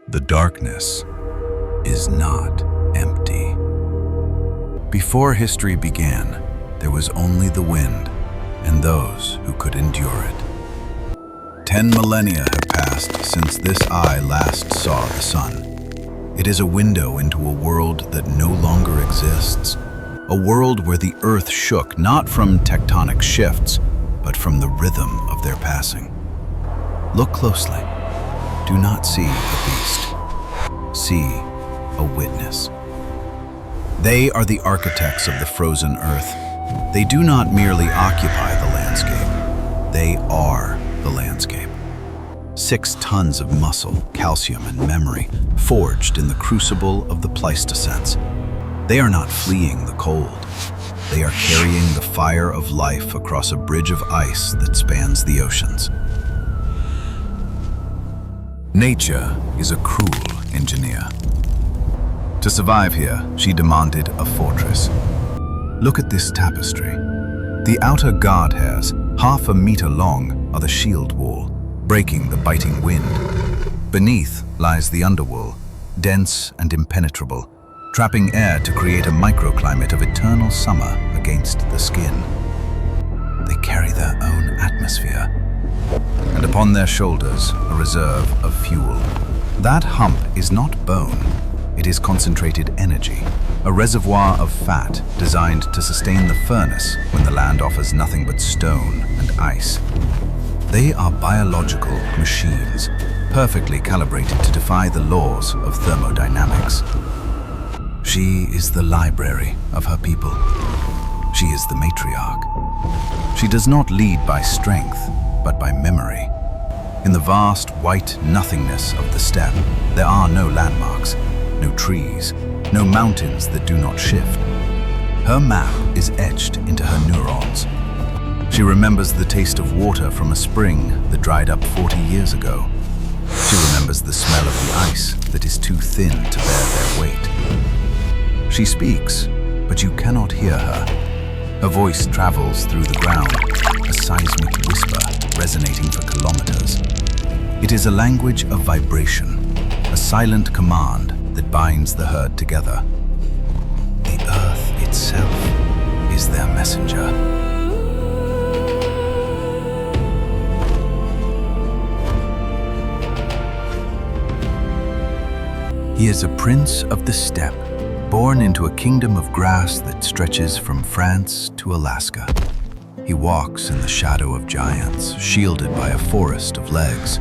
The darkness is not empty. Before history began, there was only the wind and those who could endure it. 10 millennia have passed since this eye last saw the sun. It is a window into a world that no longer exists, a world where the earth shook not from tectonic shifts, but from the rhythm of their passing. Look closely. Do not see a beast. See a witness. They are the architects of the frozen earth. They do not merely occupy the landscape. They are the landscape. 6 tons of muscle, calcium, and memory forged in the crucible of the Pleistocenes. They are not fleeing the cold. They are carrying the fire of life across a bridge of ice that spans the oceans. Nature is a cruel engineer. To survive here, she demanded a fortress. Look at this tapestry. The outer guard hairs, half a meter long, are the shield wall, breaking the biting wind. Beneath lies the underwool, dense and impenetrable, trapping air to create a microclimate of eternal summer against the skin. They carry their own atmosphere, and upon their shoulders a reserve of fuel. That hump is not bone, it is concentrated energy, a reservoir of fat designed to sustain the furnace when the land offers nothing but stone and ice. They are biological machines, perfectly calibrated to defy the laws of thermodynamics. She is the library of her people. She is the matriarch. She does not lead by strength, but by memory. In the vast white nothingness of the steppe, there are no landmarks, no trees, no mountains that do not shift. Her map is etched into her neurons. She remembers the taste of water from a spring that dried up 40 years ago. She remembers the smell of the ice that is too thin to bear their weight. She speaks, but you cannot hear her. Her voice travels through the ground, a seismic whisper resonating for kilometers. It is a language of vibration, a silent command that binds the herd together. The earth itself is their messenger. He is a prince of the steppe, born into a kingdom of grass that stretches from France to Alaska. He walks in the shadow of giants, shielded by a forest of legs.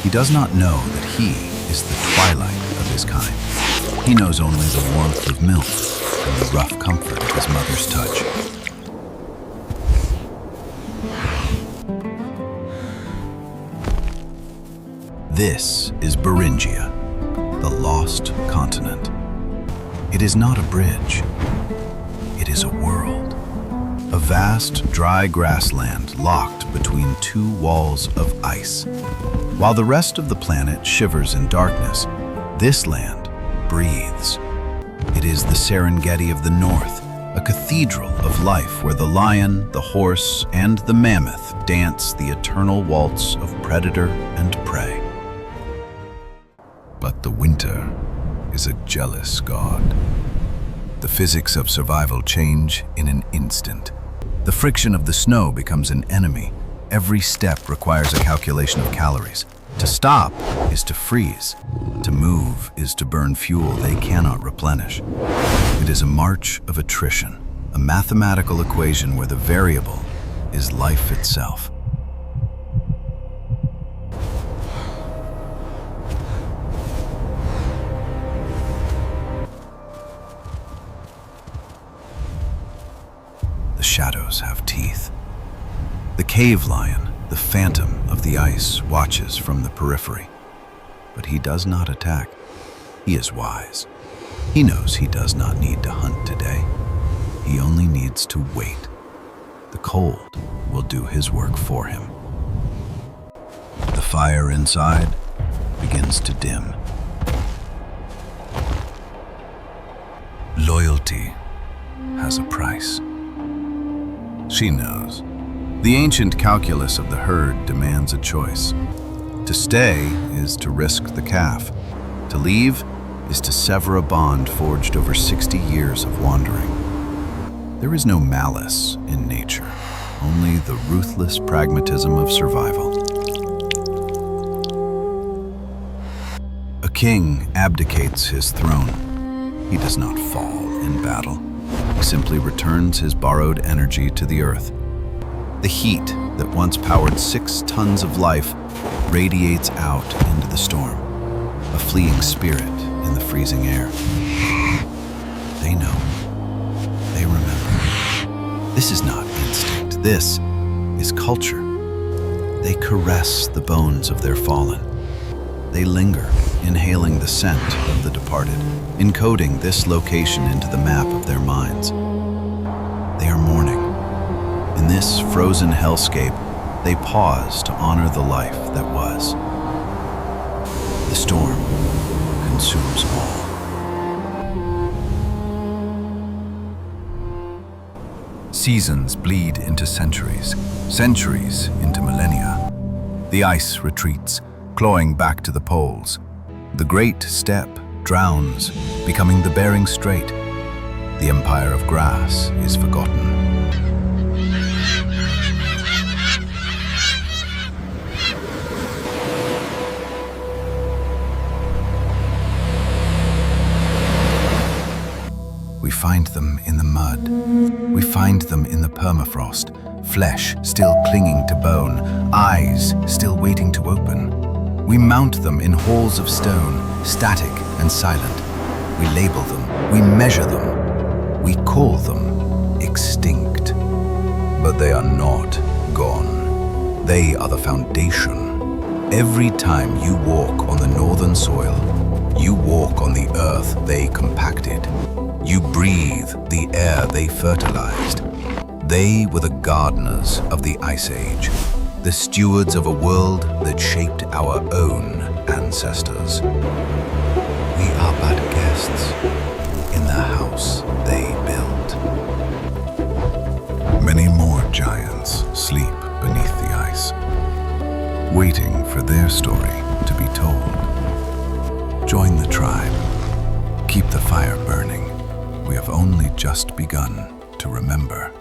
He does not know that he is the twilight of his kind. He knows only the warmth of milk and the rough comfort of his mother's touch. This is Beringia, the lost continent. It is not a bridge. It is a world. A vast, dry grassland locked between 2 walls of ice. While the rest of the planet shivers in darkness, this land breathes. It is the Serengeti of the north, a cathedral of life where the lion, the horse, and the mammoth dance the eternal waltz of predator and prey. But the winter is a jealous god. The physics of survival change in an instant. The friction of the snow becomes an enemy. Every step requires a calculation of calories. To stop is to freeze. To move is to burn fuel they cannot replenish. It is a march of attrition, a mathematical equation where the variable is life itself. The shadows have teeth. The cave lion, the phantom of the ice, watches from the periphery. But he does not attack. He is wise. He knows he does not need to hunt today. He only needs to wait. The cold will do his work for him. The fire inside begins to dim. Loyalty has a price. She knows. The ancient calculus of the herd demands a choice. To stay is to risk the calf. To leave is to sever a bond forged over 60 years of wandering. There is no malice in nature, only the ruthless pragmatism of survival. A king abdicates his throne. He does not fall in battle. He simply returns his borrowed energy to the earth. The heat that once powered 6 tons of life radiates out into the storm, a fleeing spirit in the freezing air. They know. They remember. This is not instinct. This is culture. They caress the bones of their fallen. They linger, inhaling the scent of the departed, encoding this location into the map of their minds. They are mourning. In this frozen hellscape, they pause to honor the life that was. The storm consumes all. Seasons bleed into centuries, centuries into millennia. The ice retreats, clawing back to the poles. The great steppe drowns, becoming the Bering Strait. The empire of grass is forgotten. We find them in the mud. We find them in the permafrost, flesh still clinging to bone, eyes still waiting to open. We mount them in halls of stone, static and silent. We label them, we measure them, we call them extinct. But they are not gone. They are the foundation. Every time you walk on the northern soil, you walk on the earth they compacted. You breathe the air they fertilized. They were the gardeners of the Ice Age, the stewards of a world that shaped our own ancestors. We are but guests in the house they built. Many more giants sleep beneath the ice, waiting for their story to be told. Join the tribe. Keep the fire burning. We have only just begun to remember.